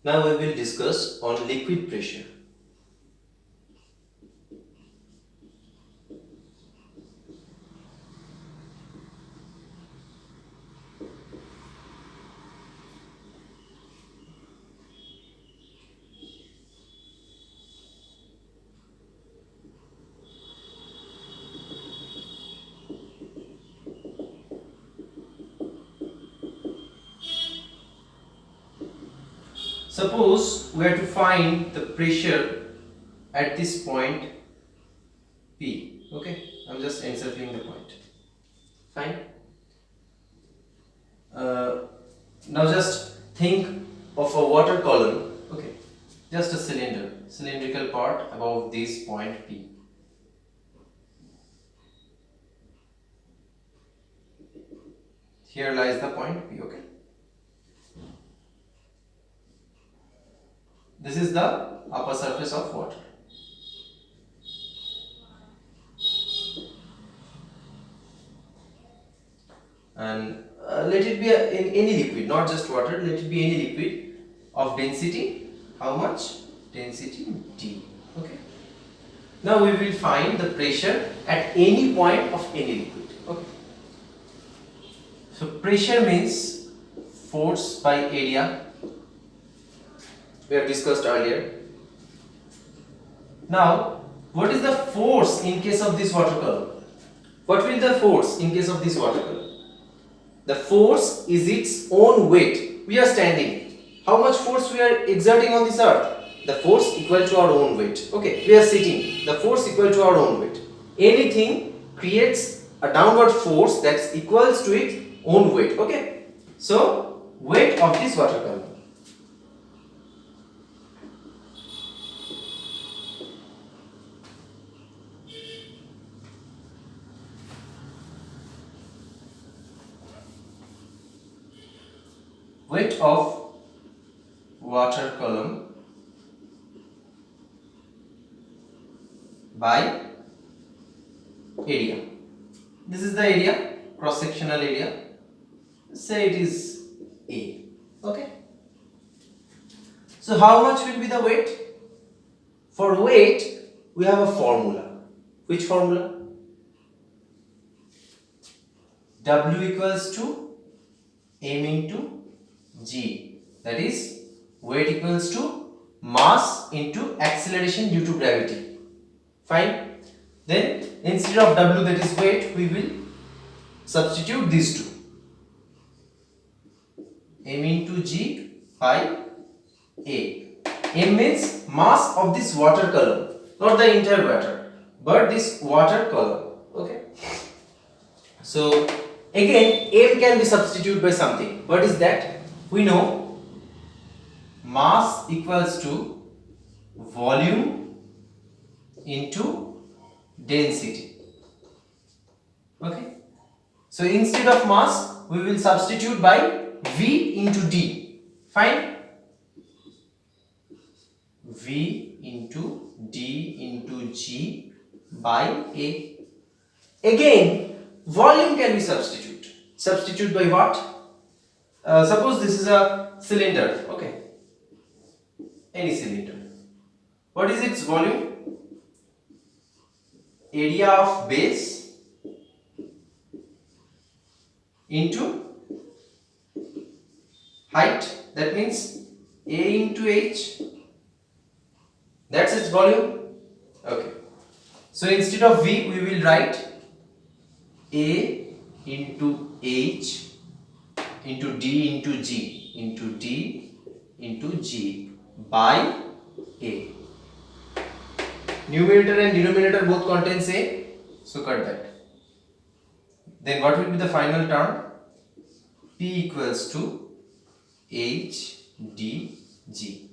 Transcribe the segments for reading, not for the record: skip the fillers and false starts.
Now we will discuss on liquid pressure. Suppose we have to find the pressure at this point P. Okay, I'm just encircling the point. Fine. Uh, Now just think of a water column. Okay, just a cylindrical part above this point P. Here lies the point P. Okay, this is the upper surface of water. And let it be in any liquid, not just water, let it be any liquid of density, how much? Density D. Okay. Now we will find the pressure at any point of any liquid. Okay. So pressure means force by area. We have discussed earlier. Now, what is the force in case of this water column? What will the force in case of this water column? The force is its own weight. We are standing. How much force we are exerting on this earth? The force equal to our own weight. Okay, we are sitting. The force equal to our own weight. Anything creates a downward force that's equals to its own weight. Okay, so weight of this water column. Weight of water column by area. This is the area, cross sectional area. Say it is A. Okay. So how much will be the weight? For weight we have a formula. Which formula? W equals to m into G, that is weight equals to mass into acceleration due to gravity. Fine. Then instead of W, that is weight, we will substitute these two. M into G by A. M means mass of this water column, not the entire water, but this water column. Okay. So again, M can be substituted by something. What is that? We know mass equals to volume into density. Okay. So instead of mass, we will substitute by V into D. Fine. V into D into G by A. Again, volume can be substituted. Substitute by what? Suppose this is a cylinder, okay, any cylinder. What is its volume? Area of base into height, that means A into H, that's its volume. Okay, so instead of V we will write A into H into D into G into D into G by A. Numerator and denominator both contains A, so cut that. Then what will be the final term? P equals to H D G.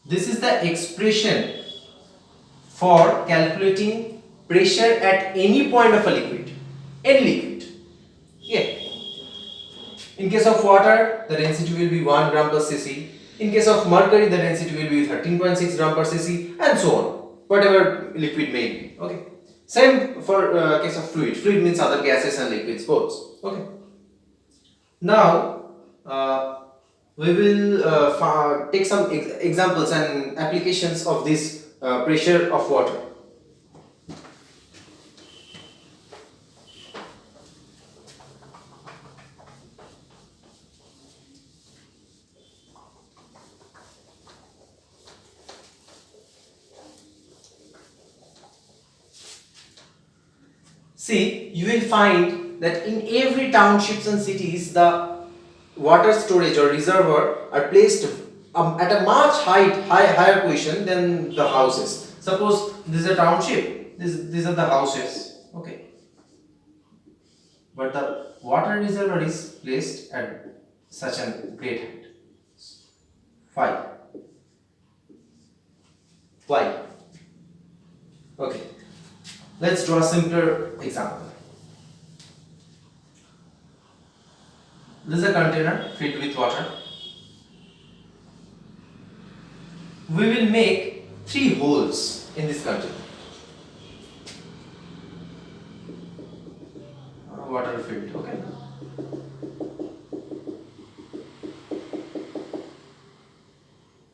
This is the expression for calculating pressure at any point of a liquid. Any liquid. Yeah. In case of water, the density will be 1 gram per cc. In case of mercury, the density will be 13.6 gram per cc, and so on. Whatever liquid may be. Okay. Same for case of fluid. Fluid means other gases and liquids both. Okay. Now, we will take some examples and applications of this pressure of water. See, you will find that in every townships and cities, the water storage or reservoir are placed at a much higher position than the houses. Suppose this is a township, these are the houses, okay. But the water reservoir is placed at such a great height. Why? Why? Okay. Let's draw a simpler example. This is a container filled with water. We will make 3 holes in this container. Water filled, okay.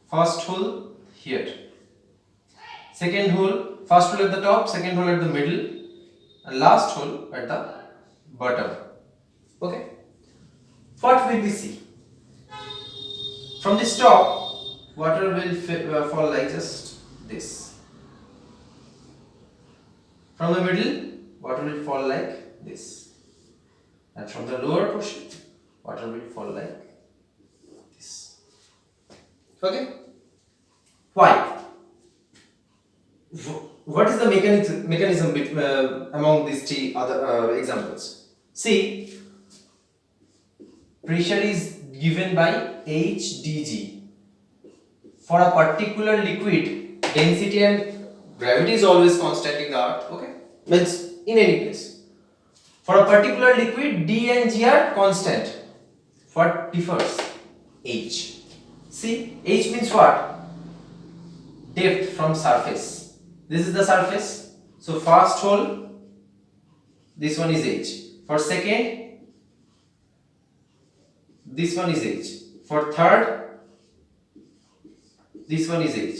First hole here. Second hole, first hole at the top, second hole at the middle, and last hole at the bottom. Okay. What will we see? From this top, water will fall like just this. From the middle, water will fall like this. And from the lower portion, water will fall like this. Okay? Why? What is the mechanism among these 3 other examples? See, pressure is given by HdG. For a particular liquid, density and gravity is always constant in the earth, okay? Means in any place. For a particular liquid, D and G are constant. What differs? H. See, H means what? Depth from surface. This is the surface. So first hole, this one is H. For second, this one is H. For third, this one is H.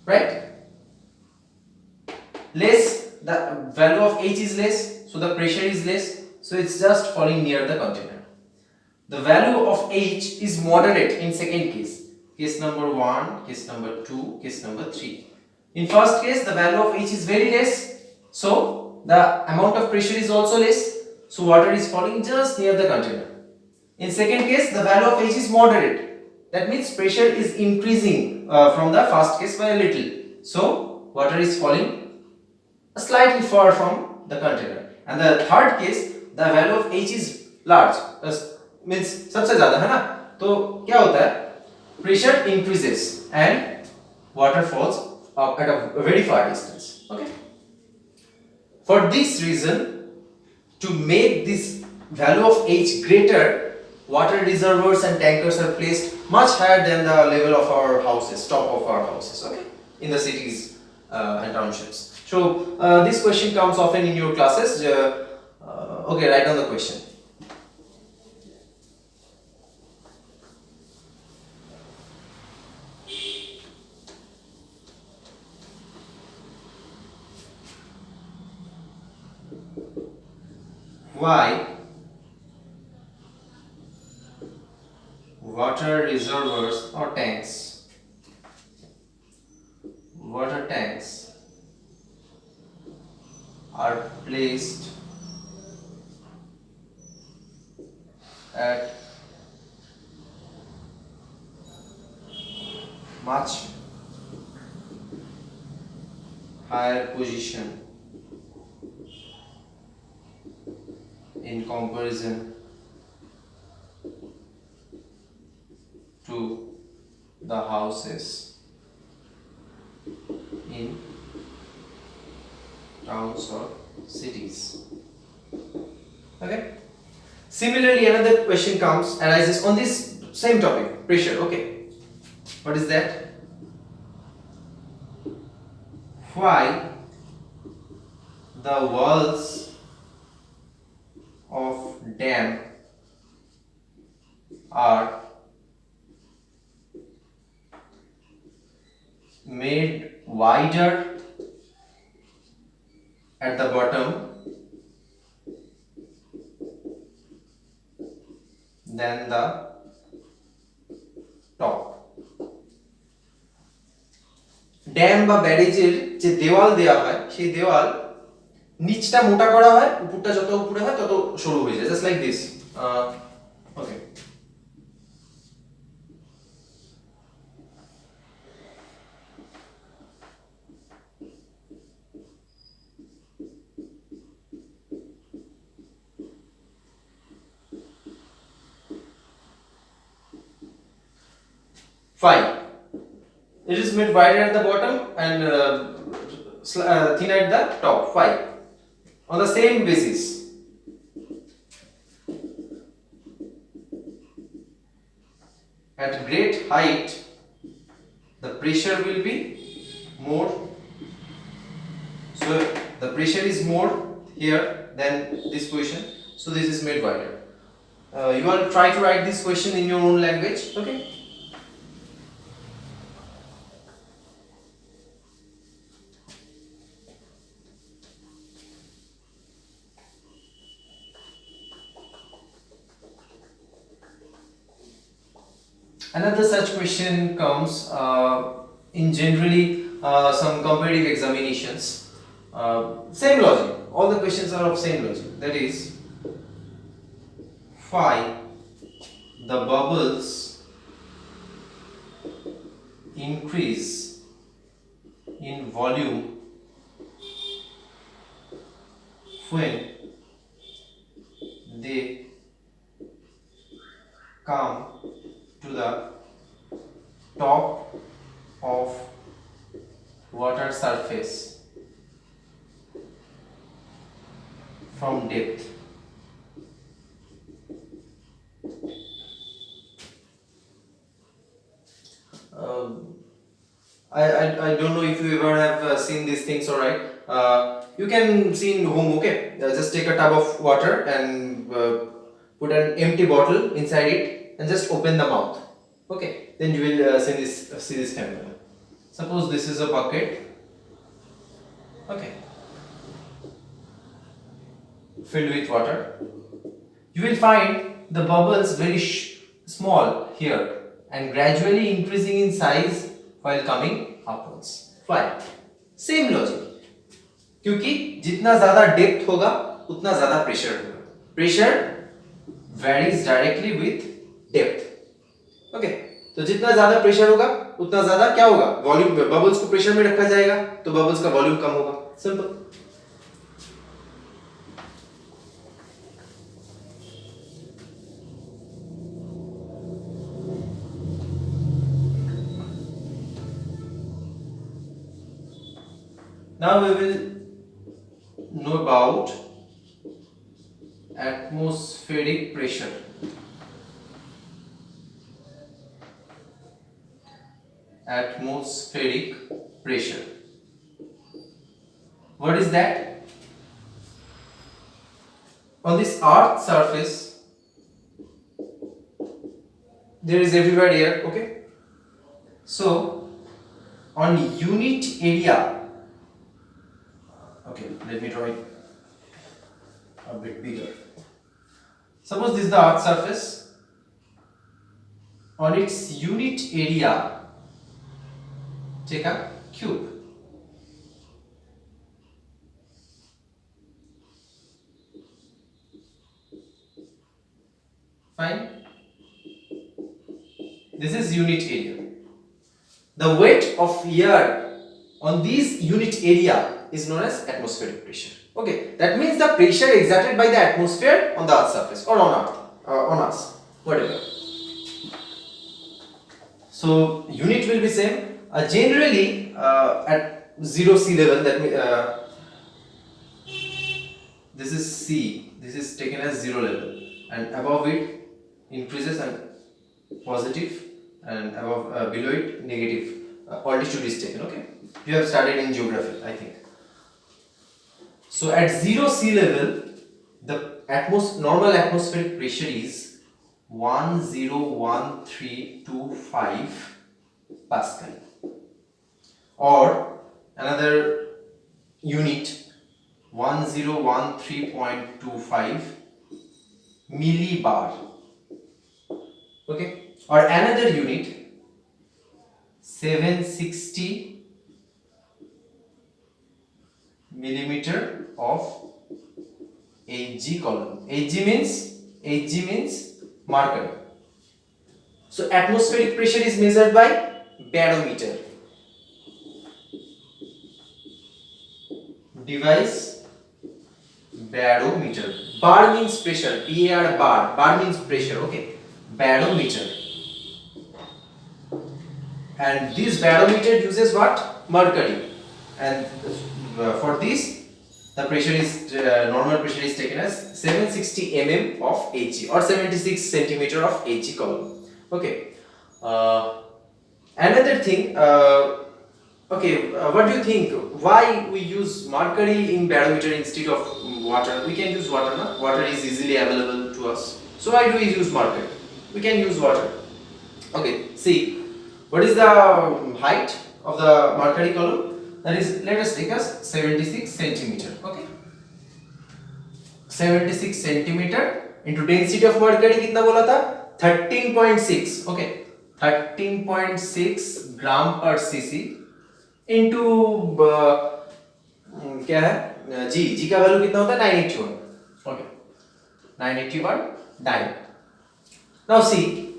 Right? Less, the value of H is less, so the pressure is less, so it's just falling near the container. The value of H is moderate in second case. Case number 1, case number 2, case number 3. In first case, the value of H is very less, so the amount of pressure is also less, so water is falling just near the container. In second case, the value of H is moderate. That means pressure is increasing from the first case by a little. So water is falling slightly far from the container. And the third case, the value of H is large. Means सबसे ज़्यादा है ना? तो क्या होता है? Pressure increases and water falls up at a very far distance. Okay. For this reason, to make this value of H greater, water reservoirs and tankers are placed much higher than the level of our houses, top of our houses. Okay, in the cities and townships. So this question comes often in your classes. Okay, write down the question. Why water reservoirs or water tanks are placed at much higher position in comparison to the houses in towns or cities. Okay. Similarly, another question arises on this same topic, pressure. Okay. What is that? Why the walls of dam are made wider at the bottom than the top. Dam বা ব্যারেজের যে দেওয়াল দেওয়া হয় সেই দেওয়াল নিচটা মোটা করা হয়, উপরটা যত উপরে হয় তত সরু হয়ে যায়, just like this. Okay, fine. It is made wider at the bottom and thinner at the top. Fine. On the same basis, at great height, the pressure will be more. So the pressure is more here than this position. So this is made wider. You want to try to write this question in your own language, okay? Another such question comes in generally some competitive examinations. Same logic. All the questions are of same logic. That is, find the bubbles increase in volume when they come to the top of water surface from depth. I don't know if you ever have seen these things, alright. You can see in home, okay? Just take a tub of water and put an empty bottle inside it and just open the mouth. Okay, then you will see this phenomenon. Suppose this is a bucket. Okay, filled with water. You will find the bubbles very small here and gradually increasing in size while coming upwards. Fine. Same logic. क्योंकि जितना ज्यादा depth होगा उतना ज्यादा pressure होगा. Pressure varies directly with depth. Okay, तो जितना ज्यादा प्रेशर होगा उतना ज्यादा क्या होगा, वॉल्यूम, बबल्स को प्रेशर में रखा जाएगा तो बबल्स का वॉल्यूम कम होगा. Simple. Now we will know about atmospheric pressure. Atmospheric pressure. What is that? On this earth surface there is everywhere air, okay? So on unit area, okay, let me draw it a bit bigger. Suppose this is the earth surface. On its unit area, take a cube. Fine. This is unit area. The weight of air on this unit area is known as atmospheric pressure. Okay, that means the pressure exerted by the atmosphere on the earth surface or on earth, on us, whatever. So unit will be same. Generally at zero sea level, that means this is sea, this is taken as zero level, and above it increases and positive, and above below it negative altitude is taken. Okay, you have studied in geography, I think. So at zero sea level, the normal atmospheric pressure is 101325 Pascal, or another unit 1013.25 millibar. Okay, or another unit 760 millimeter of Hg column. Hg means mercury. So atmospheric pressure is measured by barometer. Device barometer. Bar means pressure. BAR bar. Bar means pressure. Okay. Barometer. And this barometer uses what? Mercury. And for this, the pressure is normal pressure is taken as 760 mm of Hg or 76 centimeter of Hg column. Okay. Another thing. What do you think? Why we use mercury in barometer instead of water? We can use water, no? Water is easily available to us. So why do we use mercury? We can use water. Okay. See, what is the height of the mercury column? That is, let us take as 76 centimeter. Okay, 76 centimeter into density of mercury कितना बोला था? 13.6. Okay, 13.6 gram per cc into क्या है? G का value कितना होता है? 981. Okay, 981 dyne. Now see,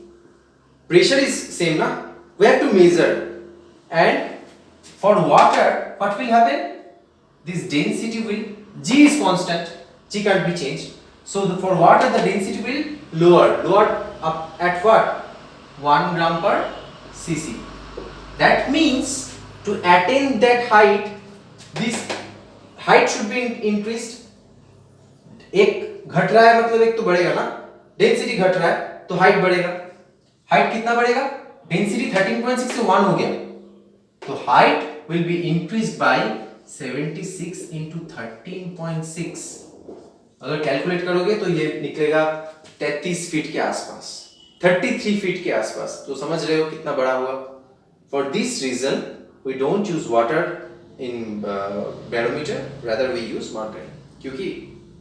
pressure is same na? We have to measure, and for water, what will happen? This density will, G is constant, G can't be changed. So for water, the density will lower up at what? 1 gram per cc. That means to attain that height, this height should be increased. एक घट रहा है मतलब एक तो बढ़ेगा ना, density घट रहा है तो हाइट बढ़ेगा. हाइट कितना बढ़ेगा? डेंसिटी 13.6 से 1 हो गया, तो height will be increased by 76 into 13.6. अगर कैलकुलेट करोगे तो ये निकलेगा 33 फीट के आसपास, 33 फीट के आसपास. तो समझ रहे हो कितना बड़ा हुआ. For this reason we don't use water in barometer, rather we use mercury, क्योंकि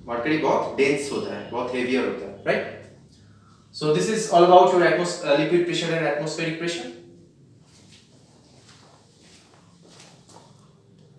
mercury बहुत dense होता है, बहुत heavier होता है, right? So this is all about your liquid pressure and atmospheric pressure.